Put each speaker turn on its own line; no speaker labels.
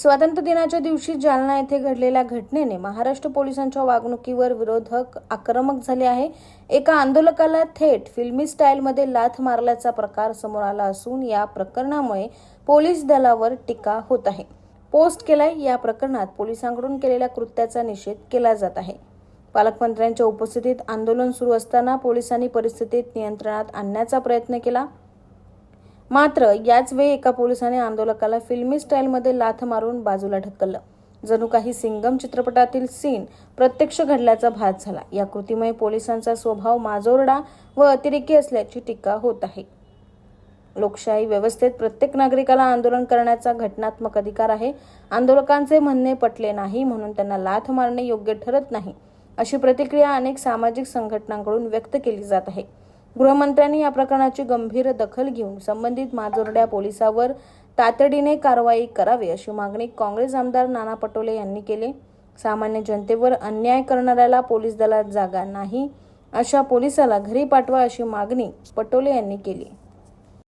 स्वातंत्र्य दिनाच्या दिवशी जालना येथे घडलेल्या घटनेने महाराष्ट्र पोलिसांच्या वागणुकीवर विरोधक आक्रमक झाले आहे। एका आंदोलकाला थेट फिल्मी स्टाईलमध्ये लाथ मारल्याचा प्रकार समोर आला असून या प्रकरणामुळे पोलीस दलावर टीका होत आहे। पोस्ट केलाय या प्रकरणात पोलिसांकडून केलेल्या कृत्याचा निषेध केला जात आहे। पालकमंत्र्यांच्या उपस्थितीत आंदोलन सुरू असताना पोलिसांनी परिस्थितीत नियंत्रणात आणण्याचा प्रयत्न केला। मात्र याच वेळी एका पोलिसाने आंदोलकाला फिल्मी स्टाईलमध्ये लाथ मारून बाजूला ढकललं। जणू काही सिंघम चित्रपटातील सीन प्रत्यक्ष घडल्याचा भास झाला। या कृतीमुळे पोलिसांचा स्वभाव माजोरडा व अतिरेकी असल्याची टीका होत आहे। लोकशाही व्यवस्थेत प्रत्येक नागरिकाला आंदोलन करण्याचा घटनात्मक अधिकार आहे। आंदोलकांचे म्हणणे पटले नाही म्हणून त्यांना लाथ मारणे योग्य ठरत नाही, अशी प्रतिक्रिया अनेक सामाजिक संघटनांकडून व्यक्त केली जात आहे। गृहमंत्र्यांनी या प्रकरणाची गंभीर दखल घेऊन संबंधित माजोरड्या पोलिसावर तातडीने कारवाई करावी अशी मागणी काँग्रेस आमदार नाना पटोले यांनी केली। सामान्य जनतेवर अन्याय करणाऱ्याला पोलीस दलात जागा नाही, अशा पोलिसाला घरी पाठवा अशी मागणी पटोले यांनी केली।